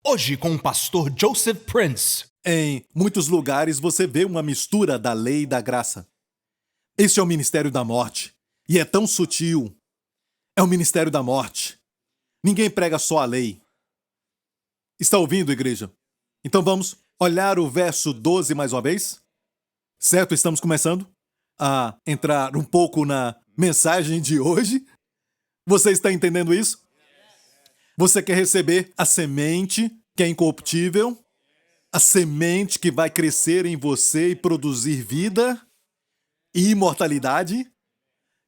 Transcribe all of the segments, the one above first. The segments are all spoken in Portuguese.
Hoje com o pastor Joseph Prince. Em muitos lugares você vê uma mistura da lei e da graça. Este é o ministério da morte. E é tão sutil. É o ministério da morte. Ninguém prega só a lei. Está ouvindo, igreja? Então vamos olhar o verso 12 mais uma vez? Certo, estamos começando a entrar um pouco na mensagem de hoje. Você está entendendo isso? Você quer receber a semente que é incorruptível? A semente que vai crescer em você e produzir vida e imortalidade?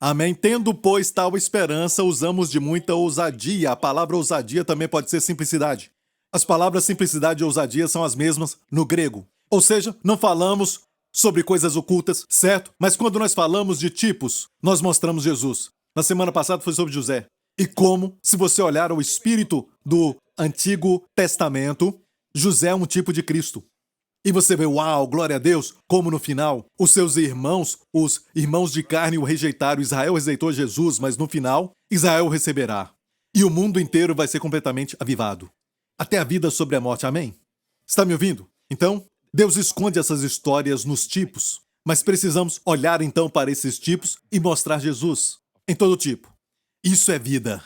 Amém? Tendo, pois, tal esperança, usamos de muita ousadia. A palavra ousadia também pode ser simplicidade. As palavras simplicidade e ousadia são as mesmas no grego. Ou seja, não falamos sobre coisas ocultas, certo? Mas quando nós falamos de tipos, nós mostramos Jesus. Na semana passada foi sobre José. E como, se você olhar o espírito do Antigo Testamento, José é um tipo de Cristo. E você vê, uau, glória a Deus, como no final, os seus irmãos, os irmãos de carne o rejeitaram. Israel rejeitou Jesus, mas no final, Israel o receberá. E o mundo inteiro vai ser completamente avivado. Até a vida sobre a morte, amém? Está me ouvindo? Então, Deus esconde essas histórias nos tipos, mas precisamos olhar então para esses tipos e mostrar Jesus em todo tipo. Isso é vida.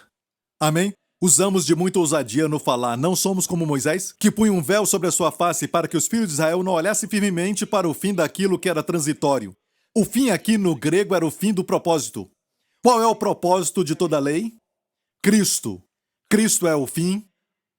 Amém? Usamos de muita ousadia no falar, não somos como Moisés, que punha um véu sobre a sua face para que os filhos de Israel não olhassem firmemente para o fim daquilo que era transitório. O fim aqui no grego era o fim do propósito. Qual é o propósito de toda a lei? Cristo. Cristo é o fim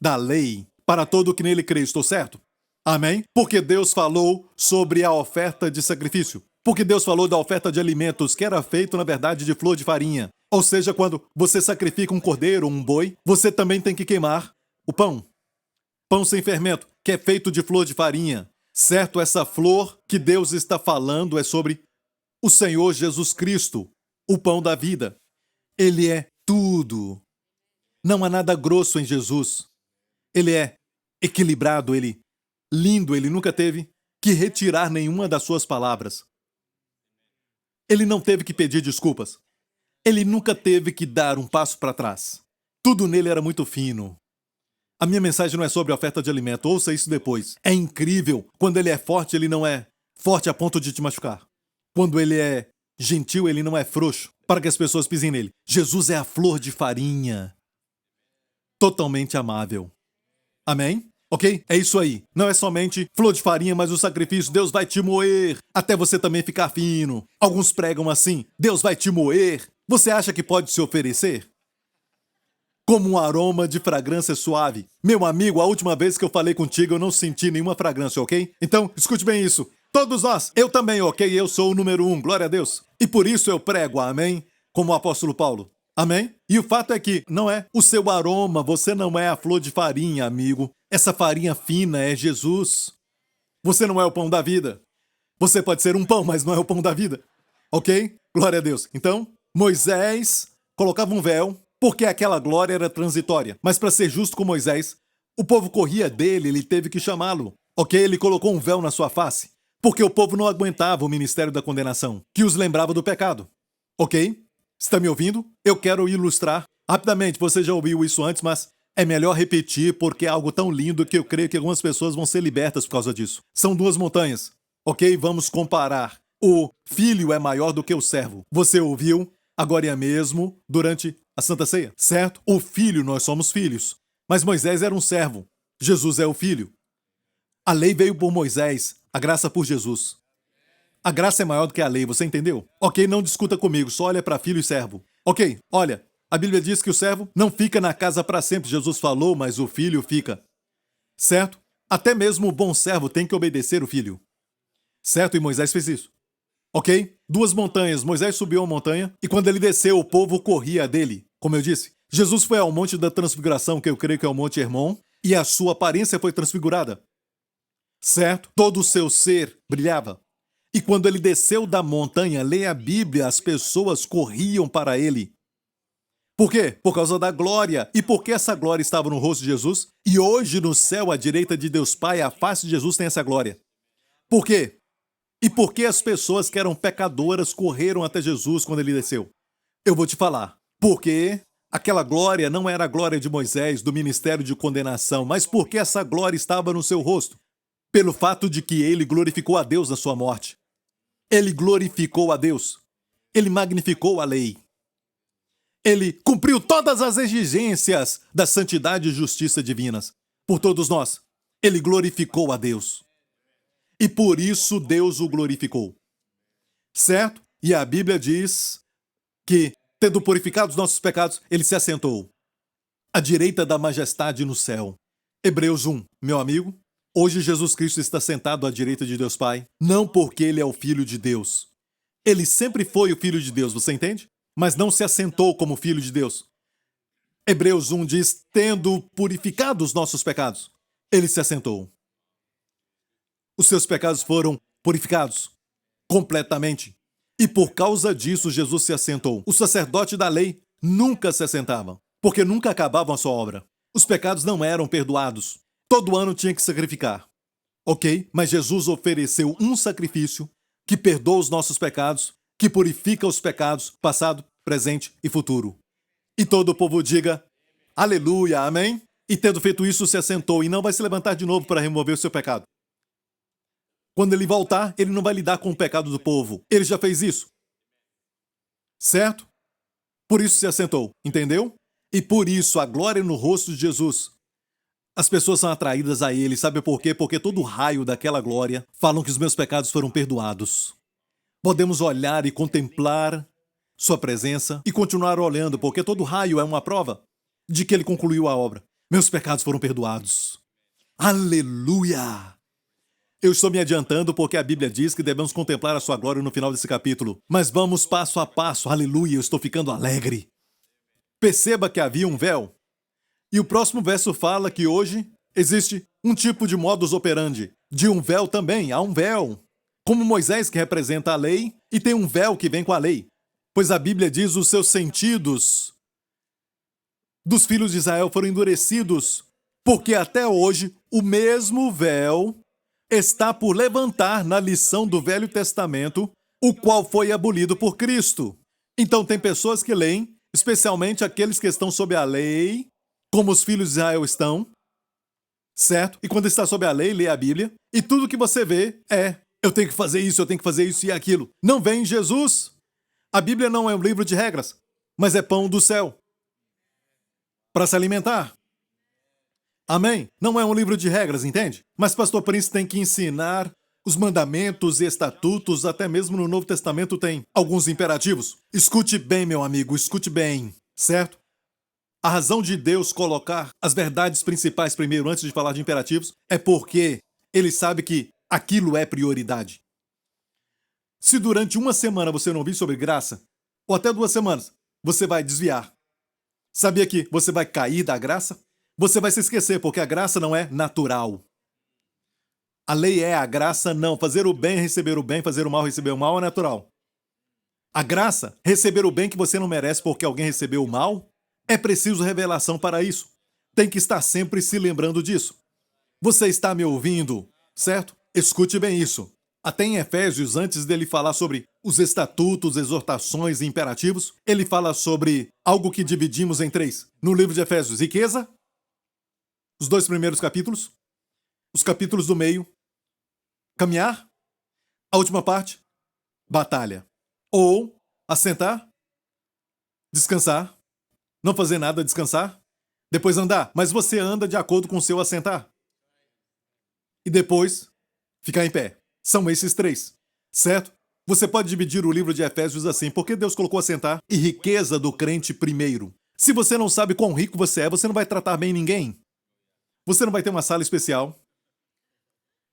da lei para todo o que nele crê, estou certo? Amém? Porque Deus falou sobre a oferta de sacrifício. Porque Deus falou da oferta de alimentos, que era feito, na verdade, de flor de farinha. Ou seja, quando você sacrifica um cordeiro ou um boi, você também tem que queimar o pão. Pão sem fermento, que é feito de flor de farinha. Certo, essa flor que Deus está falando é sobre o Senhor Jesus Cristo, o pão da vida. Ele é tudo. Não há nada grosso em Jesus. Ele é equilibrado, ele lindo, ele nunca teve que retirar nenhuma das suas palavras. Ele não teve que pedir desculpas. Ele nunca teve que dar um passo para trás. Tudo nele era muito fino. A minha mensagem não é sobre a oferta de alimento, ouça isso depois. É incrível. Quando ele é forte, ele não é forte a ponto de te machucar. Quando ele é gentil, ele não é frouxo, para que as pessoas pisem nele. Jesus é a flor de farinha. Totalmente amável. Amém? Ok? É isso aí. Não é somente flor de farinha, mas o sacrifício. Deus vai te moer até você também ficar fino. Alguns pregam assim: Deus vai te moer. Você acha que pode se oferecer? Como um aroma de fragrância suave. Meu amigo, a última vez que eu falei contigo, eu não senti nenhuma fragrância, ok? Então, escute bem isso. Todos nós, eu também, ok? Eu sou o número 1, glória a Deus. E por isso eu prego, amém? Como o apóstolo Paulo. Amém? E o fato é que não é o seu aroma, você não é a flor de farinha, amigo. Essa farinha fina é Jesus. Você não é o pão da vida. Você pode ser um pão, mas não é o pão da vida. Ok? Glória a Deus. Então, Moisés colocava um véu, porque aquela glória era transitória. Mas para ser justo com Moisés, o povo corria dele, ele teve que chamá-lo. Ok? Ele colocou um véu na sua face, porque o povo não aguentava o ministério da condenação, que os lembrava do pecado. Ok? Está me ouvindo? Eu quero ilustrar. Rapidamente, você já ouviu isso antes, mas é melhor repetir porque é algo tão lindo que eu creio que algumas pessoas vão ser libertas por causa disso. São duas montanhas. Ok? Vamos comparar. O filho é maior do que o servo. Você ouviu? Agora é mesmo, durante a Santa Ceia, certo? O filho, nós somos filhos. Mas Moisés era um servo. Jesus é o filho. A lei veio por Moisés, a graça por Jesus. A graça é maior do que a lei, você entendeu? Ok, não discuta comigo, só olha para filho e servo. Ok, olha, a Bíblia diz que o servo não fica na casa para sempre, Jesus falou, mas o filho fica. Certo? Até mesmo o bom servo tem que obedecer o filho. Certo? E Moisés fez isso. Ok? Duas montanhas. Moisés subiu a montanha e quando ele desceu, o povo corria dele. Como eu disse, Jesus foi ao Monte da Transfiguração, que eu creio que é o Monte Hermon, e a sua aparência foi transfigurada. Certo? Todo o seu ser brilhava. E quando ele desceu da montanha, leia a Bíblia, as pessoas corriam para ele. Por quê? Por causa da glória. E porque essa glória estava no rosto de Jesus? E hoje no céu, à direita de Deus Pai, a face de Jesus tem essa glória. Por quê? E por que as pessoas que eram pecadoras correram até Jesus quando ele desceu? Eu vou te falar. Porque Aquela glória não era a glória de Moisés, do ministério de condenação, mas porque essa glória estava no seu rosto, pelo fato de que ele glorificou a Deus na sua morte. Ele glorificou a Deus. Ele magnificou a lei. Ele cumpriu todas as exigências da santidade e justiça divinas por todos nós. Ele glorificou a Deus. E por isso Deus o glorificou. Certo? E a Bíblia diz que, tendo purificado os nossos pecados, ele se assentou à direita da majestade no céu. Hebreus 1, meu amigo, hoje Jesus Cristo está sentado à direita de Deus Pai, não porque ele é o Filho de Deus. Ele sempre foi o Filho de Deus, você entende? Mas não se assentou como Filho de Deus. Hebreus 1 diz, tendo purificado os nossos pecados, ele se assentou. Os seus pecados foram purificados completamente. E por causa disso, Jesus se assentou. O sacerdote da lei nunca se assentava, porque nunca acabavam a sua obra. Os pecados não eram perdoados. Todo ano tinha que sacrificar. Ok? Mas Jesus ofereceu um sacrifício que perdoa os nossos pecados, que purifica os pecados, passado, presente e futuro. E todo o povo diga, aleluia, amém? E tendo feito isso, se assentou e não vai se levantar de novo para remover o seu pecado. Quando ele voltar, ele não vai lidar com o pecado do povo. Ele já fez isso. Certo? Por isso se assentou, entendeu? E por isso a glória no rosto de Jesus. As pessoas são atraídas a ele, sabe por quê? Porque todo raio daquela glória falam que os meus pecados foram perdoados. Podemos olhar e contemplar sua presença e continuar olhando, porque todo raio é uma prova de que ele concluiu a obra. Meus pecados foram perdoados. Aleluia! Eu estou me adiantando porque a Bíblia diz que devemos contemplar a sua glória no final desse capítulo. Mas vamos passo a passo. Aleluia, eu estou ficando alegre. Perceba que havia um véu. E o próximo verso fala que hoje existe um tipo de modus operandi. De um véu também, há um véu. Como Moisés, que representa a lei, e tem um véu que vem com a lei. Pois a Bíblia diz os seus sentidos dos filhos de Israel foram endurecidos, porque até hoje o mesmo véu está por levantar na lição do Velho Testamento, o qual foi abolido por Cristo. Então tem pessoas que leem, especialmente aqueles que estão sob a lei, como os filhos de Israel estão, certo? E quando está sob a lei, lê a Bíblia, e tudo que você vê é, eu tenho que fazer isso e aquilo. Não vem Jesus. A Bíblia não é um livro de regras, mas é pão do céu para se alimentar. Amém? Não é um livro de regras, entende? Mas Pastor Prince tem que ensinar os mandamentos e estatutos, até mesmo no Novo Testamento tem alguns imperativos. Escute bem, meu amigo, escute bem, certo? A razão de Deus colocar as verdades principais primeiro, antes de falar de imperativos, é porque ele sabe que aquilo é prioridade. Se durante uma semana você não ouvir sobre graça, ou até 2 semanas, você vai desviar. Sabia que você vai cair da graça? Você vai se esquecer, porque a graça não é natural. A lei é a graça, não. Fazer o bem, receber o bem, fazer o mal, receber o mal é natural. A graça, receber o bem que você não merece porque alguém recebeu o mal, é preciso revelação para isso. Tem que estar sempre se lembrando disso. Você está me ouvindo, certo? Escute bem isso. Até em Efésios, antes dele falar sobre os estatutos, exortações e imperativos, ele fala sobre algo que dividimos em 3. No livro de Efésios, riqueza, os 2 primeiros capítulos, os capítulos do meio, caminhar, a última parte, batalha. Ou assentar, descansar, não fazer nada, descansar, depois andar. Mas você anda de acordo com o seu assentar. E depois, ficar em pé. São esses 3, certo? Você pode dividir o livro de Efésios assim, porque Deus colocou assentar e riqueza do crente primeiro. Se você não sabe quão rico você é, você não vai tratar bem ninguém. Você não vai ter uma sala especial,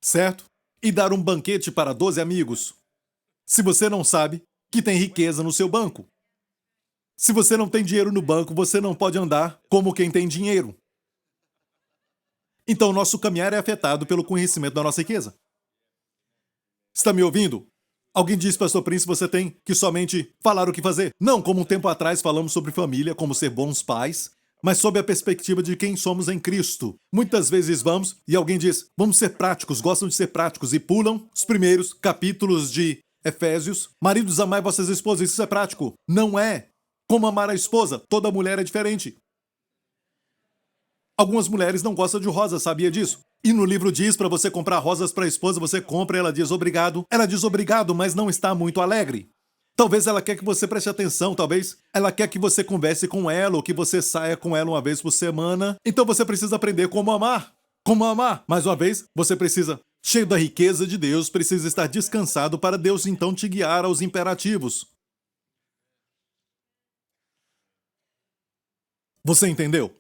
certo? E dar um banquete para 12 amigos. Se você não sabe que tem riqueza no seu banco. Se você não tem dinheiro no banco, você não pode andar como quem tem dinheiro. Então, nosso caminhar é afetado pelo conhecimento da nossa riqueza. Está me ouvindo? Alguém disse, Pastor Prince, você tem que somente falar o que fazer. Não, como um tempo atrás falamos sobre família, como ser bons pais, mas sob a perspectiva de quem somos em Cristo. Muitas vezes vamos e alguém diz, vamos ser práticos, gostam de ser práticos e pulam os primeiros capítulos de Efésios. Maridos, amai vossas esposas, isso é prático. Não é. Como amar a esposa? Toda mulher é diferente. Algumas mulheres não gostam de rosas, sabia disso? E no livro diz para você comprar rosas para a esposa, você compra e ela diz obrigado. Ela diz obrigado, mas não está muito alegre. Talvez ela quer que você preste atenção, talvez ela quer que você converse com ela ou que você saia com ela uma vez por semana. Então você precisa aprender como amar. Como amar? Mais uma vez, você precisa, cheio da riqueza de Deus, precisa estar descansado para Deus então te guiar aos imperativos. Você entendeu?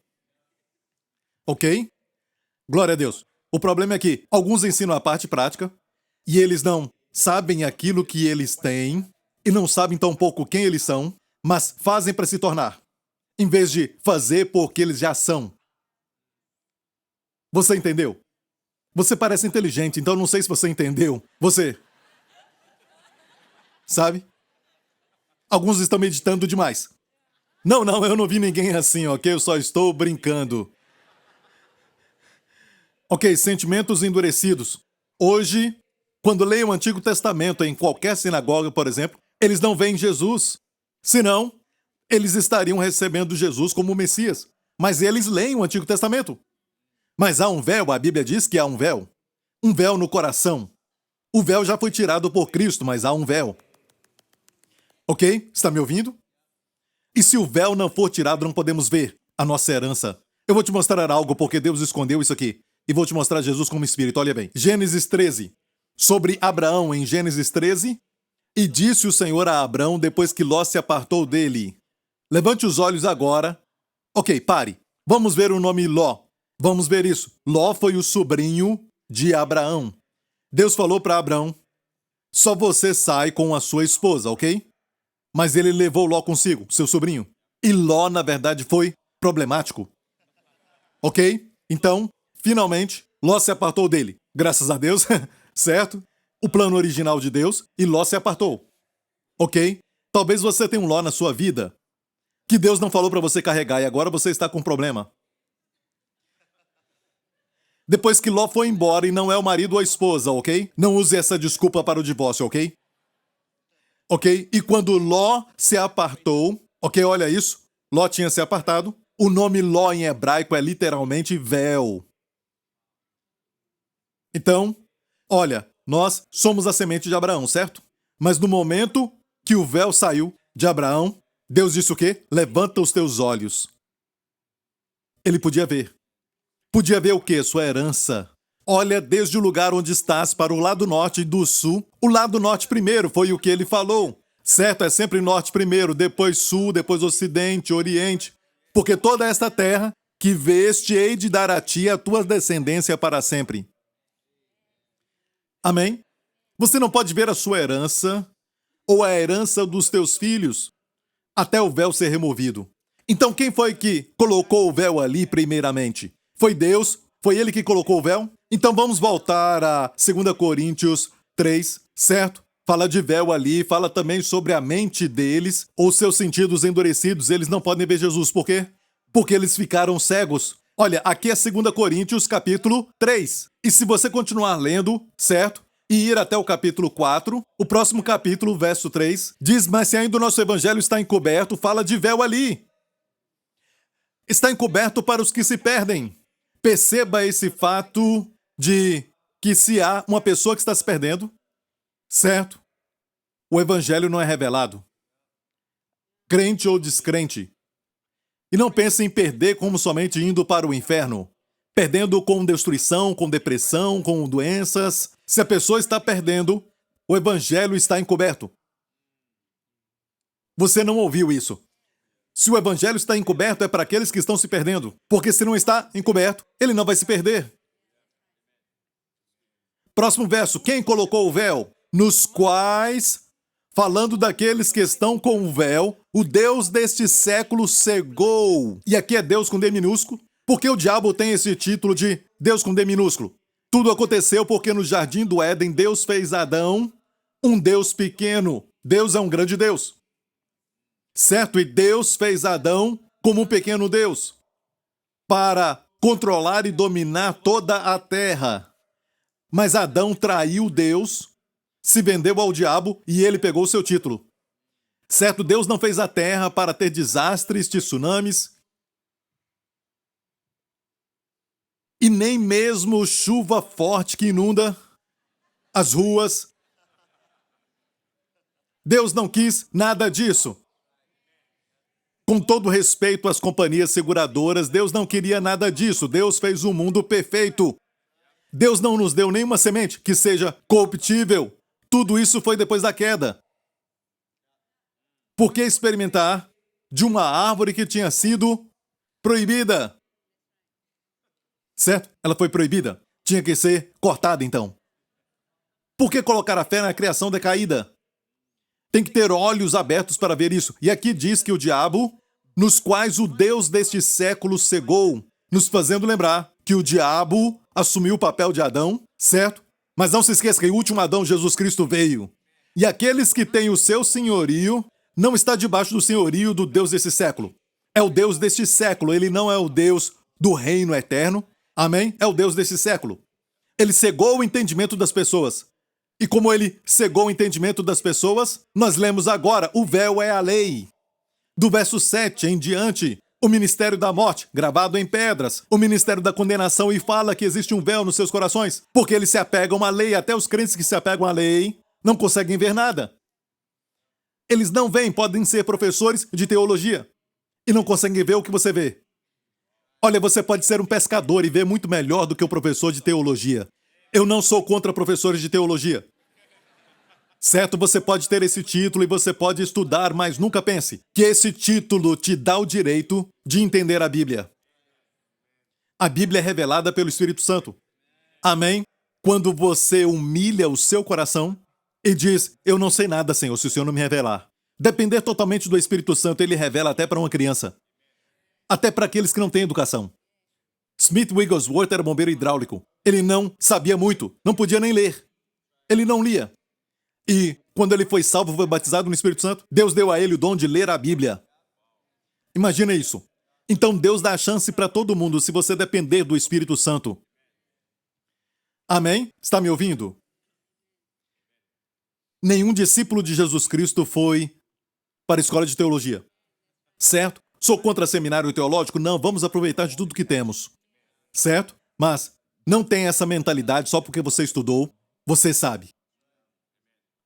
Ok? Glória a Deus. O problema é que alguns ensinam a parte prática e eles não sabem aquilo que eles têm e não sabem tão pouco quem eles são, mas fazem para se tornar, em vez de fazer porque eles já são. Você entendeu? Você parece inteligente, então não sei se você entendeu. Você sabe? Alguns estão meditando demais. Não, eu não vi ninguém assim, ok? Eu só estou brincando. Ok, sentimentos endurecidos. Hoje, quando leem o Antigo Testamento em qualquer sinagoga, por exemplo, eles não veem Jesus. Senão, eles estariam recebendo Jesus como Messias. Mas eles leem o Antigo Testamento. Mas há um véu, a Bíblia diz que há um véu. Um véu no coração. O véu já foi tirado por Cristo, mas há um véu. Ok? Está me ouvindo? E se o véu não for tirado, não podemos ver a nossa herança. Eu vou te mostrar algo, porque Deus escondeu isso aqui. E vou te mostrar Jesus como Espírito, olha bem. Gênesis 13. Sobre Abraão, em Gênesis 13. E disse o Senhor a Abraão, depois que Ló se apartou dele. Levante os olhos agora. Ok, pare. Vamos ver o nome Ló. Vamos ver isso. Ló foi o sobrinho de Abraão. Deus falou para Abraão, só você sai com a sua esposa, ok? Mas ele levou Ló consigo, seu sobrinho. E Ló, na verdade, foi problemático. Ok? Então, finalmente, Ló se apartou dele. Graças a Deus, certo? O plano original de Deus, e Ló se apartou. Ok? Talvez você tenha um Ló na sua vida que Deus não falou para você carregar e agora você está com um problema. Depois que Ló foi embora e não é o marido ou a esposa, ok? Não use essa desculpa para o divórcio, ok? Ok? E quando Ló se apartou, ok, olha isso. Ló tinha se apartado. O nome Ló em hebraico é literalmente véu. Então, olha, nós somos a semente de Abraão, certo? Mas no momento que o véu saiu de Abraão, Deus disse o quê? Levanta os teus olhos. Ele podia ver. Podia ver o quê? Sua herança. Olha desde o lugar onde estás para o lado norte e do sul. O lado norte primeiro foi o que ele falou. Certo? É sempre norte primeiro, depois sul, depois ocidente, oriente. Porque toda esta terra que veste hei de dar a ti a tua descendência para sempre. Amém? Você não pode ver a sua herança ou a herança dos teus filhos até o véu ser removido. Então quem foi que colocou o véu ali primeiramente? Foi Deus? Foi ele que colocou o véu? Então vamos voltar a 2 Coríntios 3, certo? Fala de véu ali, fala também sobre a mente deles, ou seus sentidos endurecidos, eles não podem ver Jesus. Por quê? Porque eles ficaram cegos. Olha, aqui é 2 Coríntios capítulo 3. E se você continuar lendo, certo? E ir até o capítulo 4, o próximo capítulo, verso 3, diz, mas se ainda o nosso evangelho está encoberto, fala de véu ali. Está encoberto para os que se perdem. Perceba esse fato de que se há uma pessoa que está se perdendo, certo? O evangelho não é revelado. Crente ou descrente. E não pense em perder como somente indo para o inferno. Perdendo com destruição, com depressão, com doenças. Se a pessoa está perdendo, o evangelho está encoberto. Você não ouviu isso. Se o evangelho está encoberto, é para aqueles que estão se perdendo. Porque se não está encoberto, ele não vai se perder. Próximo verso. Quem colocou o véu? Nos quais, falando daqueles que estão com o véu, o Deus deste século cegou. E aqui é Deus com D minúsculo. Porque o diabo tem esse título de Deus com D minúsculo. Tudo aconteceu porque no jardim do Éden, Deus fez Adão um Deus pequeno. Deus é um grande Deus. Certo? E Deus fez Adão como um pequeno Deus para controlar e dominar toda a terra. Mas Adão traiu Deus, se vendeu ao diabo e ele pegou o seu título. Certo? Deus não fez a terra para ter desastres, tsunamis, e nem mesmo chuva forte que inunda as ruas. Deus não quis nada disso. Com todo respeito às companhias seguradoras, Deus não queria nada disso. Deus fez um mundo perfeito. Deus não nos deu nenhuma semente que seja corruptível. Tudo isso foi depois da queda. Por que experimentar de uma árvore que tinha sido proibida? Certo? Ela foi proibida. Tinha que ser cortada, então. Por que colocar a fé na criação decaída? Tem que ter olhos abertos para ver isso. E aqui diz que o diabo, nos quais o Deus deste século cegou, nos fazendo lembrar que o diabo assumiu o papel de Adão, certo? Mas não se esqueça que o último Adão, Jesus Cristo, veio. E aqueles que têm o seu senhorio não está debaixo do senhorio do Deus desse século. É o Deus deste século, ele não é o Deus do reino eterno. Amém? É o Deus desse século. Ele cegou o entendimento das pessoas. E como ele cegou o entendimento das pessoas, nós lemos agora, o véu é a lei. Do verso 7 em diante, o ministério da morte, gravado em pedras, o ministério da condenação, e fala que existe um véu nos seus corações, porque eles se apegam à lei, até os crentes que se apegam à lei não conseguem ver nada. Eles não veem, podem ser professores de teologia, e não conseguem ver o que você vê. Olha, você pode ser um pescador e ver muito melhor do que o professor de teologia. Eu não sou contra professores de teologia. Certo? Você pode ter esse título e você pode estudar, mas nunca pense que esse título te dá o direito de entender a Bíblia. A Bíblia é revelada pelo Espírito Santo. Amém? Quando você humilha o seu coração e diz, eu não sei nada, Senhor, se o Senhor não me revelar. Depender totalmente do Espírito Santo, ele revela até para uma criança. Até para aqueles que não têm educação. Smith Wigglesworth era bombeiro hidráulico. Ele não sabia muito, não podia nem ler. Ele não lia. E quando ele foi salvo, foi batizado no Espírito Santo, Deus deu a ele o dom de ler a Bíblia. Imagina isso. Então Deus dá a chance para todo mundo se você depender do Espírito Santo. Amém? Está me ouvindo? Nenhum discípulo de Jesus Cristo foi para a escola de teologia. Certo? Sou contra seminário teológico? Não, vamos aproveitar de tudo que temos. Certo? Mas não tem essa mentalidade só porque você estudou, você sabe.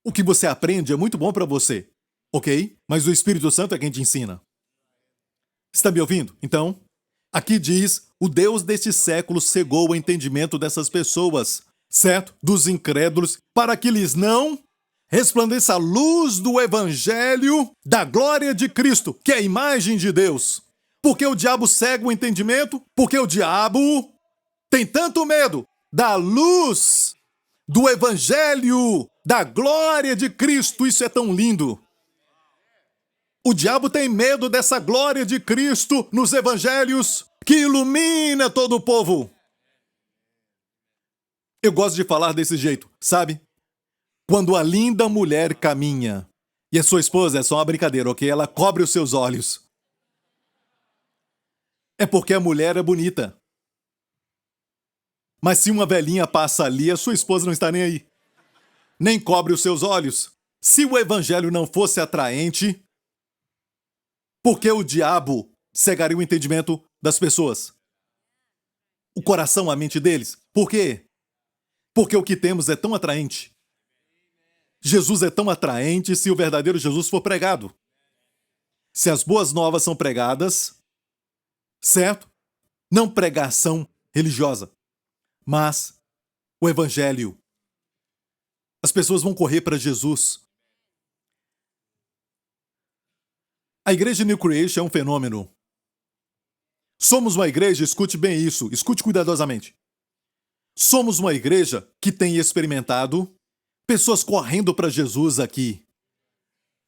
O que você aprende é muito bom para você, ok? Mas o Espírito Santo é quem te ensina. Está me ouvindo? Então, aqui diz, o Deus deste século cegou o entendimento dessas pessoas, certo? Dos incrédulos, para que lhes não resplandeça a luz do Evangelho da glória de Cristo, que é a imagem de Deus. Porque o diabo cega o entendimento? Porque o diabo tem tanto medo da luz do Evangelho da glória de Cristo. Isso é tão lindo. O diabo tem medo dessa glória de Cristo nos evangelhos que ilumina todo o povo. Eu gosto de falar desse jeito, sabe? Quando a linda mulher caminha e a sua esposa é só uma brincadeira, ok? Ela cobre os seus olhos. É porque a mulher é bonita. Mas se uma velhinha passa ali, a sua esposa não está nem aí. Nem cobre os seus olhos. Se o evangelho não fosse atraente, por que o diabo cegaria o entendimento das pessoas? O coração, a mente deles. Por quê? Porque o que temos é tão atraente. Jesus é tão atraente se o verdadeiro Jesus for pregado. Se as boas novas são pregadas, certo? Não pregação religiosa, mas o evangelho. As pessoas vão correr para Jesus. A igreja New Creation é um fenômeno. Somos uma igreja, escute bem isso, escute cuidadosamente. Somos uma igreja que tem experimentado pessoas correndo para Jesus aqui.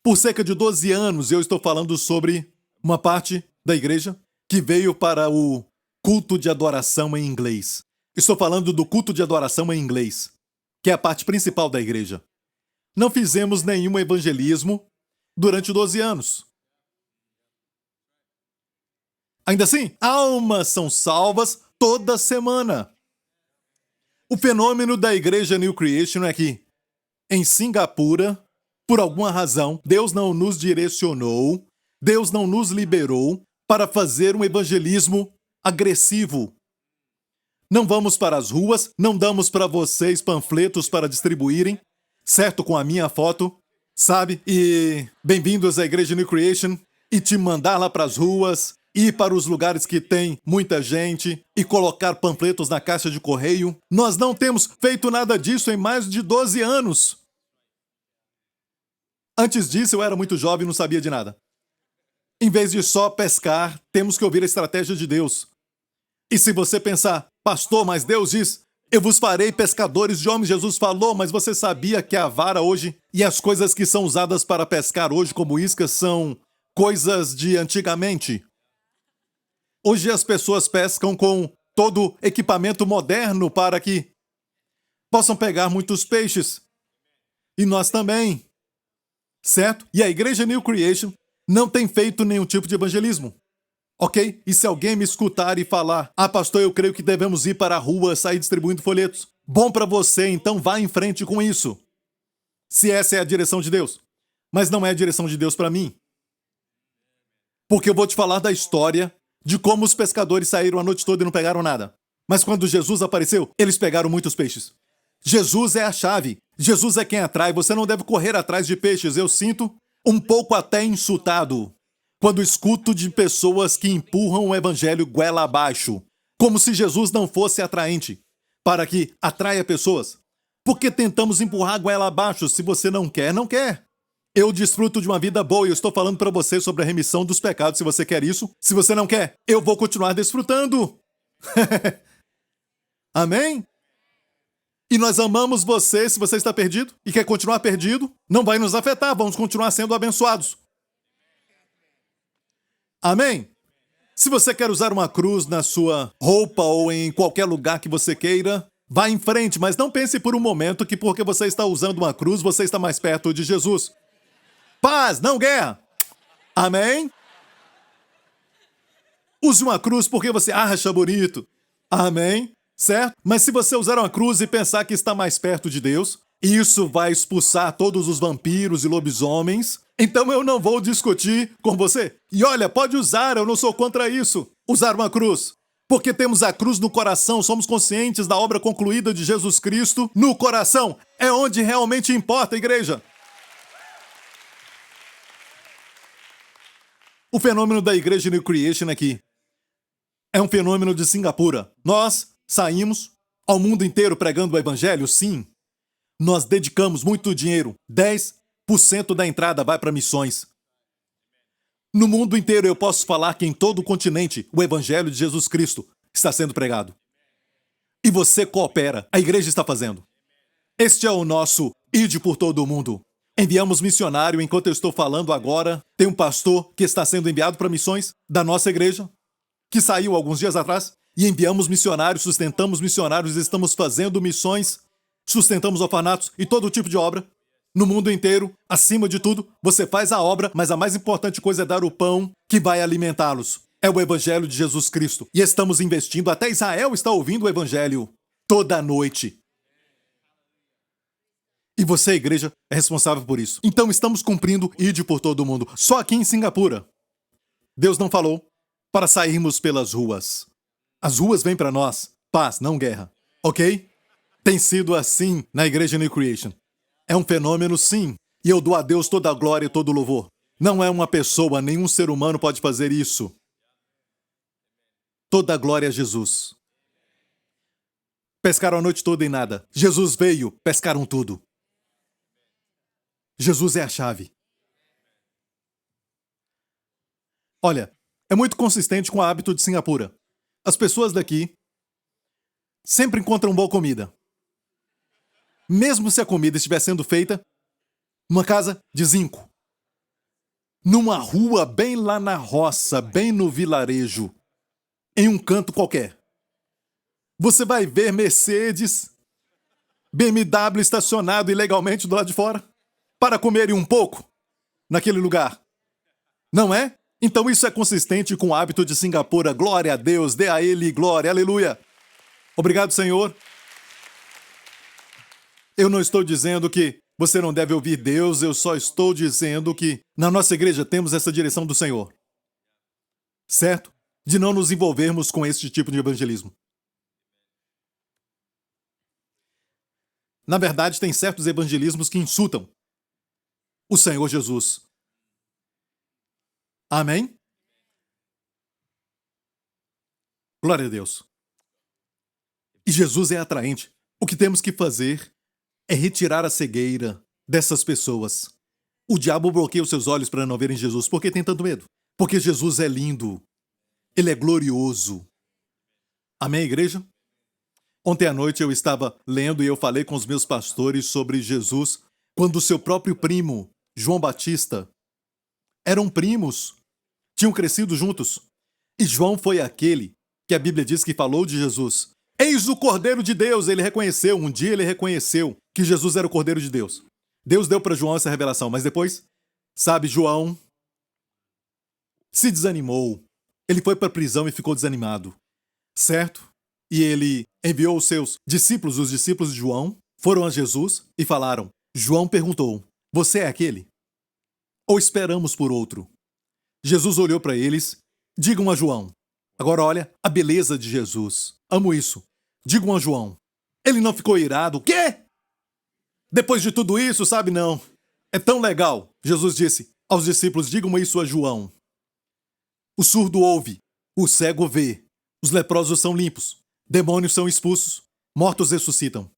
Por cerca de 12 anos eu estou falando sobre uma parte da igreja que veio para o culto de adoração em inglês. Estou falando do culto de adoração em inglês, que é a parte principal da igreja. Não fizemos nenhum evangelismo durante 12 anos. Ainda assim, almas são salvas toda semana. O fenômeno da igreja New Creation é que, em Singapura, Por alguma razão, Deus não nos direcionou, Deus não nos liberou para fazer um evangelismo agressivo. Não vamos para as ruas, não damos para vocês panfletos para distribuírem, certo? Com a minha foto, sabe? E bem-vindos à Igreja New Creation, e te mandar lá para as ruas, ir para os lugares que tem muita gente e colocar panfletos na caixa de correio. Nós não temos feito nada disso em mais de 12 anos. Antes disso, eu era muito jovem e não sabia de nada. Em vez de só pescar, temos que ouvir a estratégia de Deus. E se você pensar, pastor, mas Deus diz, eu vos farei pescadores de homens, Jesus falou, mas você sabia que a vara hoje e as coisas que são usadas para pescar hoje como iscas são coisas de antigamente? Hoje as pessoas pescam com todo equipamento moderno para que possam pegar muitos peixes. E nós também. Certo? E a Igreja New Creation não tem feito nenhum tipo de evangelismo. Ok? E se alguém me escutar e falar, pastor, eu creio que devemos ir para a rua, sair distribuindo folhetos. Bom para você, então vá em frente com isso. Se essa é a direção de Deus. Mas não é a direção de Deus para mim. Porque eu vou te falar da história de como os pescadores saíram a noite toda e não pegaram nada. Mas quando Jesus apareceu, eles pegaram muitos peixes. Jesus é a chave. Jesus é quem atrai. Você não deve correr atrás de peixes. Eu sinto um pouco até insultado quando escuto de pessoas que empurram o evangelho goela abaixo, como se Jesus não fosse atraente, para que atraia pessoas. Porque tentamos empurrar goela abaixo? Se você não quer, não quer. Eu desfruto de uma vida boa e eu estou falando para você sobre a remissão dos pecados. Se você quer isso, se você não quer, eu vou continuar desfrutando. Amém? E nós amamos você. Se você está perdido e quer continuar perdido, não vai nos afetar, vamos continuar sendo abençoados. Amém? Se você quer usar uma cruz na sua roupa ou em qualquer lugar que você queira, vá em frente, mas não pense por um momento que porque você está usando uma cruz, você está mais perto de Jesus. Paz, não guerra. Amém? Use uma cruz porque você acha bonito. Amém? Certo? Mas se você usar uma cruz e pensar que está mais perto de Deus, isso vai expulsar todos os vampiros e lobisomens. Então eu não vou discutir com você. E olha, pode usar, eu não sou contra isso. Usar uma cruz. Porque temos a cruz no coração, somos conscientes da obra concluída de Jesus Cristo no coração. É onde realmente importa, igreja. O fenômeno da Igreja New Creation aqui é um fenômeno de Singapura. Nós saímos ao mundo inteiro pregando o evangelho, sim. Nós dedicamos muito dinheiro, 10% da entrada vai para missões. No mundo inteiro eu posso falar que em todo o continente o evangelho de Jesus Cristo está sendo pregado. E você coopera, a igreja está fazendo. Este é o nosso ide por todo o mundo. Enviamos missionário enquanto eu estou falando agora. Tem um pastor que está sendo enviado para missões da nossa igreja, que saiu alguns dias atrás. E enviamos missionários, sustentamos missionários, estamos fazendo missões, sustentamos orfanatos e todo tipo de obra. No mundo inteiro, acima de tudo, você faz a obra, mas a mais importante coisa é dar o pão que vai alimentá-los. É o evangelho de Jesus Cristo. E estamos investindo, até Israel está ouvindo o evangelho toda noite. E você, igreja, é responsável por isso. Então estamos cumprindo ide por todo o mundo. Só aqui em Singapura. Deus não falou para sairmos pelas ruas. As ruas vêm para nós. Paz, não guerra. Ok? Tem sido assim na Igreja New Creation. É um fenômeno, sim. E eu dou a Deus toda a glória e todo o louvor. Não é uma pessoa, nenhum ser humano pode fazer isso. Toda a glória a Jesus. Pescaram a noite toda e nada. Jesus veio, pescaram tudo. Jesus é a chave. Olha, é muito consistente com o hábito de Singapura. As pessoas daqui sempre encontram boa comida. Mesmo se a comida estiver sendo feita numa casa de zinco. Numa rua bem lá na roça, bem no vilarejo. Em um canto qualquer. Você vai ver Mercedes, BMW estacionado ilegalmente do lado de fora para comerem um pouco naquele lugar. Não é? Então isso é consistente com o hábito de Singapura. Glória a Deus, dê a Ele glória, aleluia. Obrigado, Senhor. Eu não estou dizendo que Você não deve ouvir Deus, eu só estou dizendo que na nossa igreja temos essa direção do Senhor. Certo? De não nos envolvermos com esse tipo de evangelismo. Na verdade, tem certos evangelismos que insultam o Senhor Jesus. Amém? Glória a Deus. E Jesus é atraente. O que temos que fazer é retirar a cegueira dessas pessoas. O diabo bloqueia os seus olhos para não verem Jesus. Por que tem tanto medo? Porque Jesus é lindo. Ele é glorioso. Amém, igreja? Ontem à noite eu estava lendo e eu falei com os meus pastores sobre Jesus quando o seu próprio primo, João Batista, eram primos, tinham crescido juntos. E João foi aquele que a Bíblia diz que falou de Jesus. Eis o Cordeiro de Deus, ele reconheceu, um dia ele reconheceu que Jesus era o Cordeiro de Deus. Deus deu para João essa revelação, mas depois, sabe, João se desanimou. Ele foi para a prisão e ficou desanimado, certo? E ele enviou os seus discípulos, os discípulos de João, foram a Jesus e falaram. João perguntou, você é aquele? Ou esperamos por outro? Jesus olhou para eles, digam a João. Agora olha a beleza de Jesus. Amo isso. Digam a João. Ele não ficou irado. O quê? Depois de tudo isso, sabe, não. É tão legal. Jesus disse aos discípulos, digam isso a João. O surdo ouve, o cego vê, os leprosos são limpos, demônios são expulsos, mortos ressuscitam.